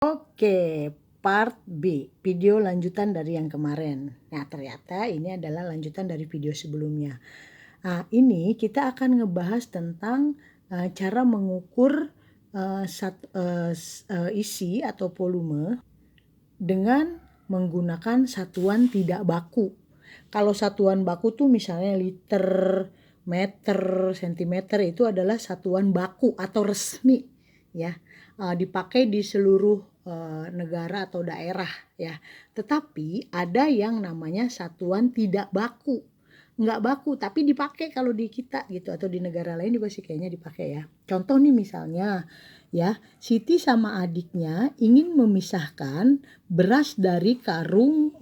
Oke, part B, video lanjutan dari yang kemarin. Nah, ternyata ini adalah lanjutan dari video sebelumnya. Nah, ini kita akan ngebahas tentang cara mengukur isi atau volume dengan menggunakan satuan tidak baku. Kalau satuan baku tuh misalnya liter, meter, sentimeter itu adalah satuan baku atau resmi ya. Dipakai di seluruh negara atau daerah ya. Tetapi ada yang namanya satuan tidak baku. Nggak baku tapi dipakai kalau di kita gitu, atau di negara lain juga sih kayaknya dipakai ya. Contoh nih misalnya ya, Siti sama adiknya ingin memisahkan beras dari karung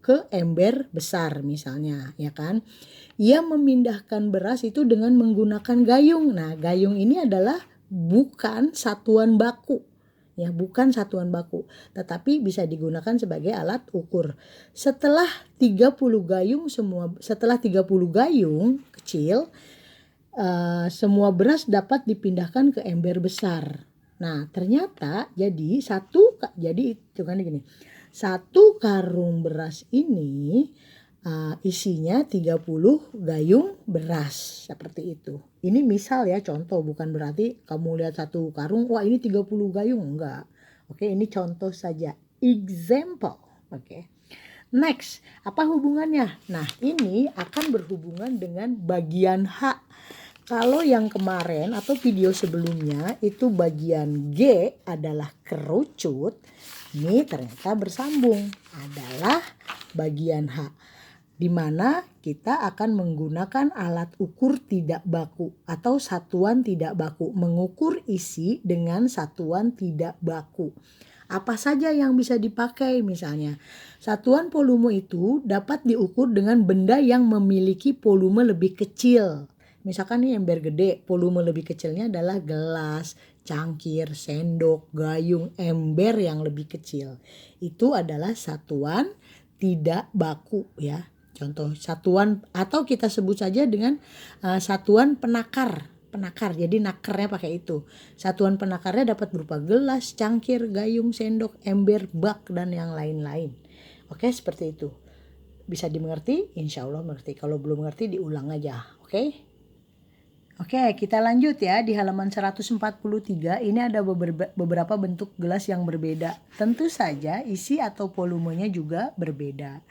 ke ember besar misalnya ya kan. Ia memindahkan beras itu dengan menggunakan gayung. Nah, gayung ini adalah bukan satuan baku. Ya, bukan satuan baku, tetapi bisa digunakan sebagai alat ukur. Setelah 30 gayung kecil, semua beras dapat dipindahkan ke ember besar. Nah, ternyata jadi hitungannya gini. Satu karung beras ini isinya 30 gayung beras, seperti itu. Ini misal ya, contoh, bukan berarti kamu lihat satu karung, wah ini 30 gayung, enggak. Oke, ini contoh saja, example. Oke. Next, apa hubungannya? Nah, ini akan berhubungan dengan bagian H. Kalau yang kemarin atau video sebelumnya itu bagian G adalah kerucut, ini ternyata bersambung adalah bagian H, di mana kita akan menggunakan alat ukur tidak baku atau satuan tidak baku, mengukur isi dengan satuan tidak baku. Apa saja yang bisa dipakai? Misalnya, satuan volume itu dapat diukur dengan benda yang memiliki volume lebih kecil. Misalkan nih ember gede, volume lebih kecilnya adalah gelas, cangkir, sendok, gayung, ember yang lebih kecil. Itu adalah satuan tidak baku ya. Contoh satuan, atau kita sebut saja dengan satuan penakar. Jadi nakernya pakai itu. Satuan penakarnya dapat berupa gelas, cangkir, gayung, sendok, ember, bak, dan yang lain-lain. Oke, seperti itu. Bisa dimengerti? Insya Allah mengerti. Kalau belum mengerti diulang aja. Oke? Oke, kita lanjut ya. Di halaman 143 ini ada beberapa bentuk gelas yang berbeda. Tentu saja isi atau volumenya juga berbeda.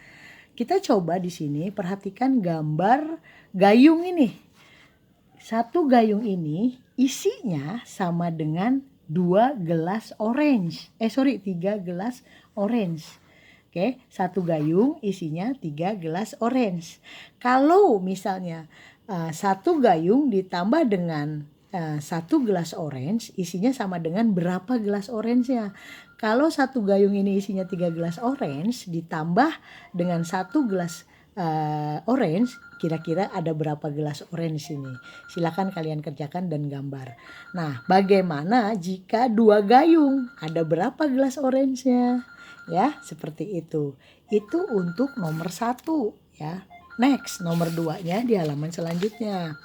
Kita coba di sini perhatikan gambar gayung ini. Satu gayung ini isinya sama dengan 3 gelas orange. Oke, satu gayung isinya 3 gelas orange. Kalau misalnya satu gayung ditambah dengan satu gelas orange, isinya sama dengan berapa gelas orange-nya? Kalau satu gayung ini isinya 3 gelas orange ditambah dengan satu gelas orange, kira-kira ada berapa gelas orange ini? Silakan kalian kerjakan dan gambar. Nah, bagaimana jika 2 gayung? Ada berapa gelas orange-nya? Ya, seperti itu. Itu untuk nomor 1 ya. Next, nomor 2-nya di halaman selanjutnya.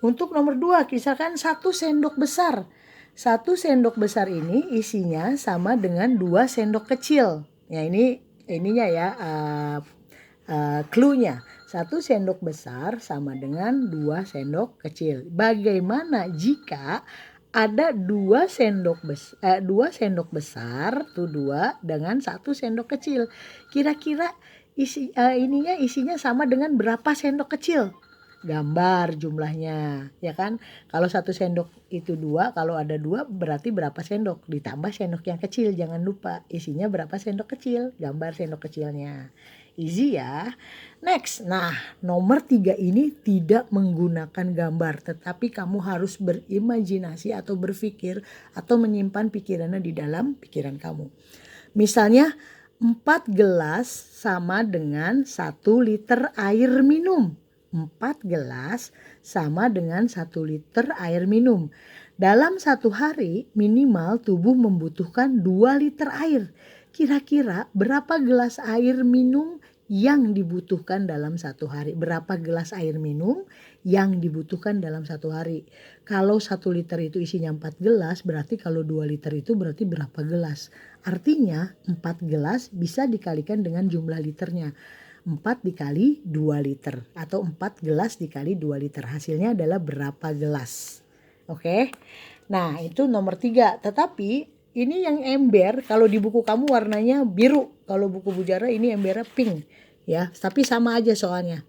Untuk nomor 2, misalkan 1 sendok besar. 1 sendok besar ini isinya sama dengan 2 sendok kecil. Ya, ininya ya, clue-nya. 1 sendok besar sama dengan 2 sendok kecil. Bagaimana jika ada 2 sendok besar tuh 2 dengan 1 sendok kecil? Kira-kira isinya sama dengan berapa sendok kecil? Gambar jumlahnya ya kan. Kalau 1 sendok itu 2, kalau ada 2 berarti berapa sendok, ditambah sendok yang kecil, jangan lupa isinya berapa sendok kecil, gambar sendok kecilnya. Easy ya. Next, nah nomor 3 ini tidak menggunakan gambar, tetapi kamu harus berimajinasi atau berpikir atau menyimpan pikirannya di dalam pikiran kamu. Misalnya 4 gelas sama dengan 1 liter air minum. 4 gelas sama dengan 1 liter air minum. Dalam satu hari minimal tubuh membutuhkan 2 liter air. Kira-kira berapa gelas air minum yang dibutuhkan dalam satu hari? Berapa gelas air minum yang dibutuhkan dalam satu hari? Kalau 1 liter itu isinya 4 gelas, berarti kalau 2 liter itu berarti berapa gelas? Artinya 4 gelas bisa dikalikan dengan jumlah liternya. 4 dikali 2 liter atau 4 gelas dikali 2 liter. Hasilnya adalah berapa gelas. Oke. Nah, itu nomor 3. Tetapi ini yang ember, kalau di buku kamu warnanya biru. Kalau buku Bujara ini embernya pink. Ya, tapi sama aja soalnya.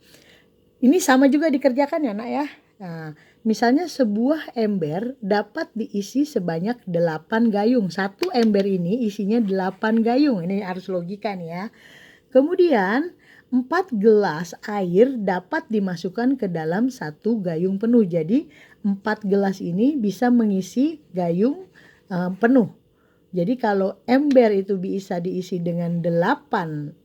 Ini sama juga dikerjakan ya nak ya. Nah, misalnya sebuah ember dapat diisi sebanyak 8 gayung. Satu ember ini isinya 8 gayung. Ini harus logika nih ya. Kemudian 4 gelas air dapat dimasukkan ke dalam satu gayung penuh. Jadi 4 gelas ini bisa mengisi gayung penuh. Jadi kalau ember itu bisa diisi dengan 8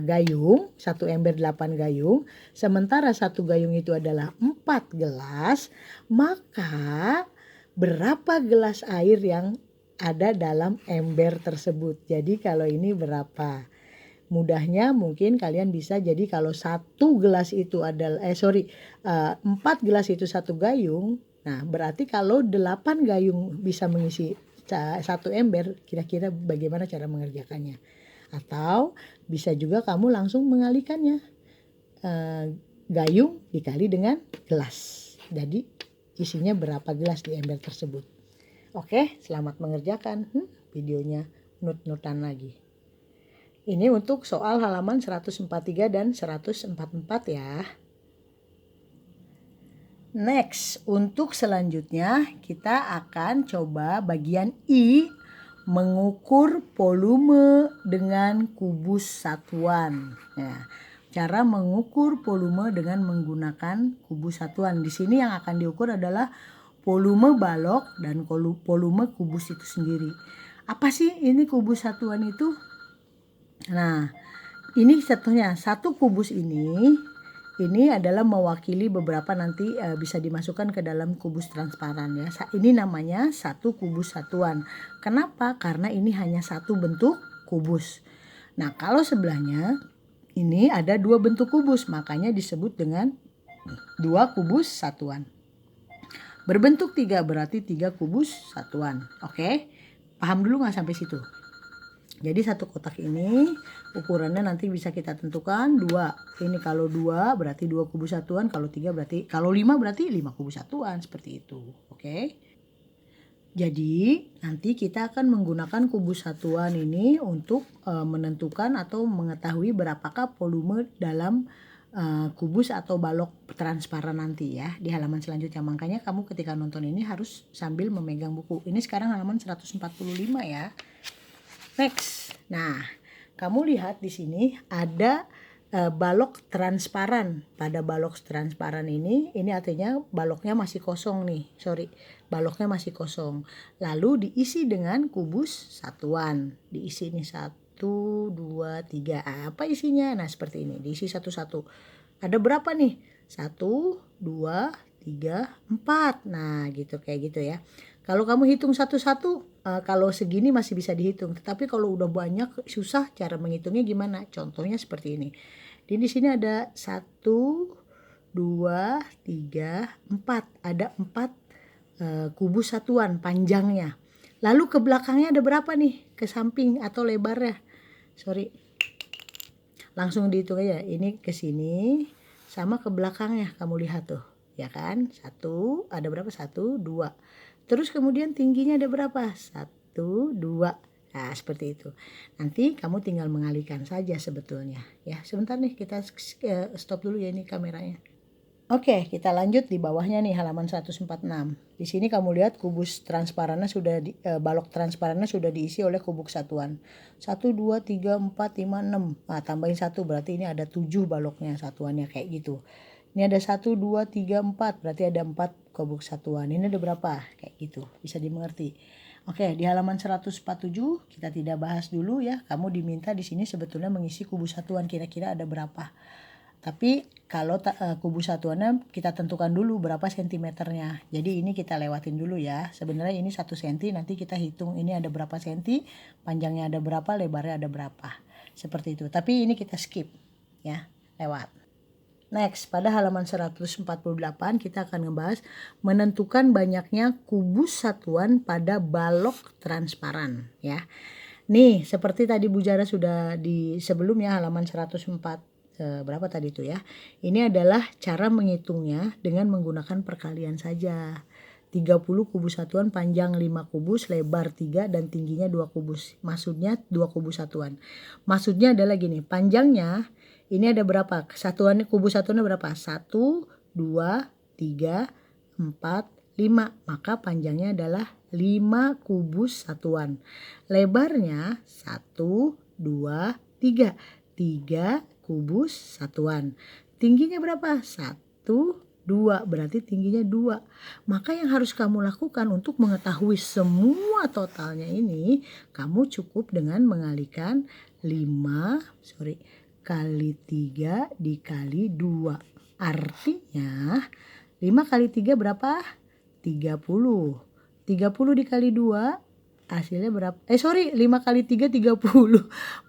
gayung, satu ember 8 gayung, sementara satu gayung itu adalah 4 gelas, maka berapa gelas air yang ada dalam ember tersebut. Jadi kalau ini berapa? Mudahnya mungkin kalian bisa, jadi kalau satu gelas itu adalah 4 gelas itu satu gayung, nah berarti kalau 8 gayung bisa mengisi satu ember, kira-kira bagaimana cara mengerjakannya. Atau bisa juga kamu langsung mengalihkannya, gayung dikali dengan gelas, jadi isinya berapa gelas di ember tersebut. Oke, selamat mengerjakan videonya, not-notan lagi. Ini untuk soal halaman 143 dan 144 ya. Next, untuk selanjutnya kita akan coba bagian I, mengukur volume dengan kubus satuan. Ya, cara mengukur volume dengan menggunakan kubus satuan. Di sini yang akan diukur adalah volume balok dan volume kubus itu sendiri. Apa sih ini kubus satuan itu? Nah, ini contohnya, satu kubus ini adalah mewakili beberapa nanti bisa dimasukkan ke dalam kubus transparan ya. Ini namanya satu kubus satuan. Kenapa? Karena ini hanya satu bentuk kubus. Nah, kalau sebelahnya ini ada 2 bentuk kubus, makanya disebut dengan 2 kubus satuan. Berbentuk 3 berarti 3 kubus satuan. Oke? Paham dulu nggak sampai situ? Jadi satu kotak ini ukurannya nanti bisa kita tentukan 2. Ini kalau 2 berarti 2 kubus satuan, kalau 3 berarti, kalau 5 berarti 5 kubus satuan, seperti itu. Oke. Jadi nanti kita akan menggunakan kubus satuan ini untuk menentukan atau mengetahui berapakah volume dalam kubus atau balok transparan nanti ya di halaman selanjutnya. Makanya kamu ketika nonton ini harus sambil memegang buku. Ini sekarang halaman 145 ya. Next, nah kamu lihat di sini ada balok transparan. Pada balok transparan ini artinya baloknya masih kosong nih, baloknya masih kosong. Lalu diisi dengan kubus satuan, diisi nih 1, 2, 3. Apa isinya? Nah seperti ini, diisi satu-satu. Ada berapa nih? 1, 2, 3, 4. Nah gitu, kayak gitu ya. Kalau kamu hitung satu-satu, kalau segini masih bisa dihitung. Tetapi kalau udah banyak susah cara menghitungnya gimana? Contohnya seperti ini. Di sini ada 1, 2, 3, 4. Ada 4 kubus satuan panjangnya. Lalu ke belakangnya ada berapa nih? Ke samping atau lebarnya? Langsung dihitung aja. Ini ke sini sama ke belakangnya. Kamu lihat tuh. Ya kan? 1, ada berapa? 1, 2. Terus kemudian tingginya ada berapa? 1, 2. Nah seperti itu. Nanti kamu tinggal mengalihkan saja sebetulnya. Ya sebentar nih, kita stop dulu ya ini kameranya. Oke, kita lanjut di bawahnya nih halaman 146. Di sini kamu lihat kubus transparannya sudah balok transparannya sudah diisi oleh kubus satuan. 1, 2, 3, 4, 5, 6. Nah tambahin 1 berarti ini ada 7 baloknya satuannya kayak gitu. Ini ada 1, 2, 3, 4. Berarti ada 4 kubus satuan. Ini ada berapa? Kayak gitu. Bisa dimengerti. Oke, di halaman 147 kita tidak bahas dulu ya. Kamu diminta di sini sebetulnya mengisi kubus satuan kira-kira ada berapa. Tapi kalau kubus satuannya kita tentukan dulu berapa sentimeternya. Jadi ini kita lewatin dulu ya. Sebenarnya ini 1 cm, nanti kita hitung ini ada berapa senti, panjangnya ada berapa, lebarnya ada berapa. Seperti itu. Tapi ini kita skip ya, lewat. Next, pada halaman 148 kita akan ngebahas menentukan banyaknya kubus satuan pada balok transparan ya. Nih, seperti tadi Bu Jara sudah di sebelumnya halaman 104 berapa tadi itu ya. Ini adalah cara menghitungnya dengan menggunakan perkalian saja. 30 kubus satuan panjang 5 kubus, lebar 3 dan tingginya 2 kubus. Maksudnya 2 kubus satuan. Maksudnya adalah gini, panjangnya ini ada berapa? Satuannya kubus satuannya berapa? 1, 2, 3, 4, 5. Maka panjangnya adalah 5 kubus satuan. Lebarnya 1, 2, 3. 3 kubus satuan. Tingginya berapa? 1, 2. Berarti tingginya 2. Maka yang harus kamu lakukan untuk mengetahui semua totalnya ini, kamu cukup dengan mengalihkan 5 kali 3 dikali 2. Artinya 5 kali 3 berapa? 30. 30 dikali 2 hasilnya berapa? 5 kali 3 30.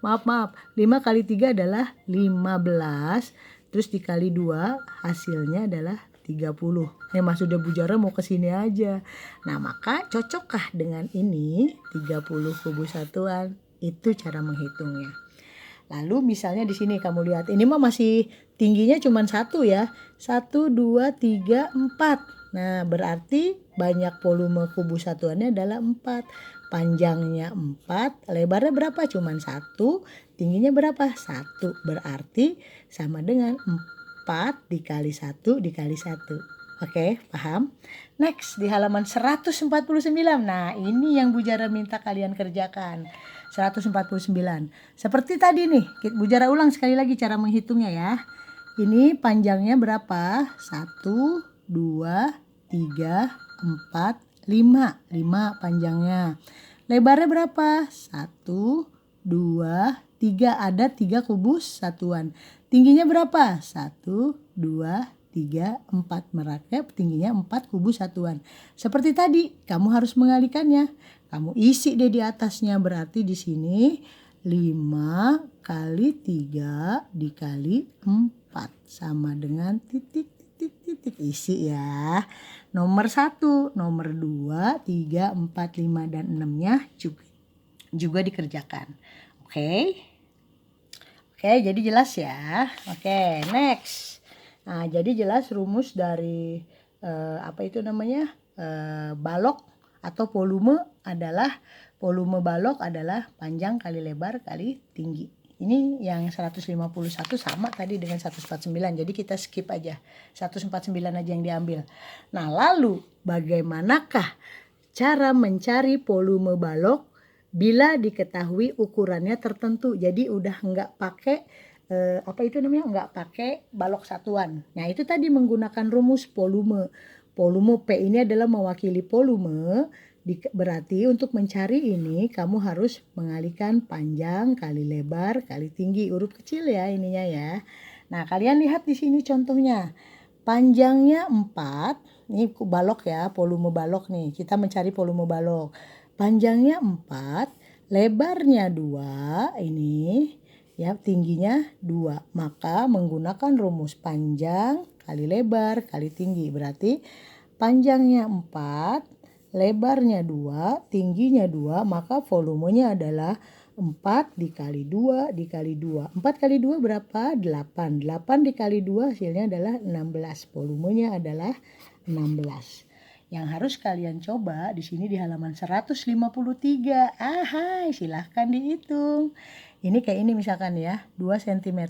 Maaf. 5 kali 3 adalah 15. Terus dikali 2 hasilnya adalah 30. Maksudnya Bu Jara mau kesini aja. Nah, maka cocokkah dengan ini 30 kubus satuan? Itu cara menghitungnya. Lalu misalnya di sini kamu lihat, ini mah masih tingginya cuma 1 ya. 1, 2, 3, 4. Nah, berarti banyak volume kubus satuannya adalah 4. Panjangnya 4, lebarnya berapa? Cuma 1, tingginya berapa? 1. Berarti sama dengan 4 dikali 1 dikali 1. Oke, paham? Next, di halaman 149. Nah, ini yang Bu Jara minta kalian kerjakan. 149. Seperti tadi nih, Bu Jara ulang sekali lagi cara menghitungnya ya. Ini panjangnya berapa? 1, 2, 3, 4, 5. 5 panjangnya. Lebarnya berapa? 1, 2, 3. Ada 3 kubus satuan. Tingginya berapa? 1, 2, 3, 4. Merakep tingginya 4 kubus satuan. Seperti tadi, kamu harus mengalihkannya. Kamu isi deh di atasnya, berarti di sini 5 kali 3 dikali 4 sama dengan titik. Isi ya. Nomor 1, nomor 2, 3, 4, 5, dan 6-nya juga dikerjakan. Oke, jadi jelas ya. Oke, next. Nah, jadi jelas rumus dari balok atau volume balok adalah panjang kali lebar kali tinggi. Ini yang 151 sama tadi dengan 149. Jadi kita skip aja. 149 aja yang diambil. Nah, lalu bagaimanakah cara mencari volume balok bila diketahui ukurannya tertentu? Jadi udah enggak pakai enggak pakai balok satuan. Nah, itu tadi menggunakan rumus volume. Volume P ini adalah mewakili volume. Berarti untuk mencari ini kamu harus mengalihkan panjang kali lebar kali tinggi, huruf kecil ya ininya ya. Nah, kalian lihat di sini contohnya. Panjangnya 4, ini balok ya, volume balok nih. Kita mencari volume balok. Panjangnya 4, lebarnya 2 ini ya, tingginya 2. Maka menggunakan rumus panjang kali lebar kali tinggi. Berarti panjangnya 4, lebarnya 2, tingginya 2, maka volumenya adalah 4 dikali 2 dikali 2. 4 kali 2 berapa? 8. 8 dikali 2 hasilnya adalah 16. Volumenya adalah 16. Yang harus kalian coba di sini di halaman 153. Silahkan dihitung. Ini kayak ini misalkan ya, 2 cm.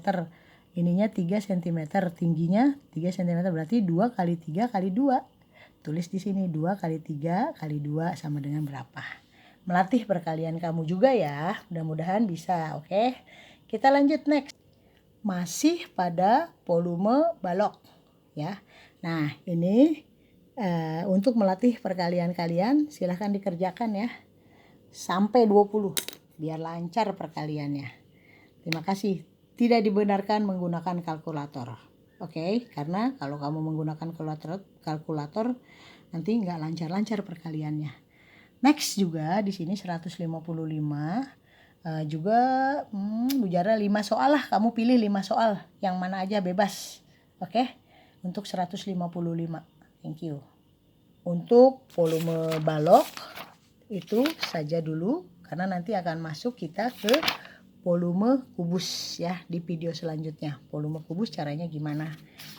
Ininya 3 cm, tingginya 3 cm, berarti 2 kali 3 kali 2. Tulis di sini 2 kali 3 kali 2 sama dengan berapa. Melatih perkalian kamu juga ya. Mudah-mudahan bisa. Oke. Kita lanjut next. Masih pada volume balok ya. Nah, ini untuk melatih perkalian kalian silahkan dikerjakan ya. Sampai 20 biar lancar perkaliannya. Terima kasih. Tidak dibenarkan menggunakan kalkulator. Oke, karena kalau kamu menggunakan kalkulator nanti nggak lancar-lancar perkaliannya. Next juga di sini 155 juga Bu Jara 5 soal lah, kamu pilih 5 soal yang mana aja bebas. Oke, untuk 155. Thank you. Untuk volume balok itu saja dulu karena nanti akan masuk kita ke volume kubus ya di video selanjutnya. Volume kubus caranya gimana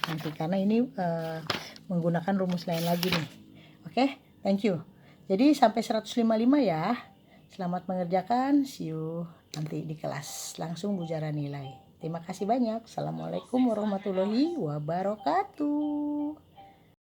nanti, karena ini menggunakan rumus lain lagi nih. Oke, thank you. Jadi sampai 155 ya. Selamat mengerjakan, see you nanti di kelas langsung Bujara Nilai. Terima kasih banyak. Assalamualaikum warahmatullahi wabarakatuh.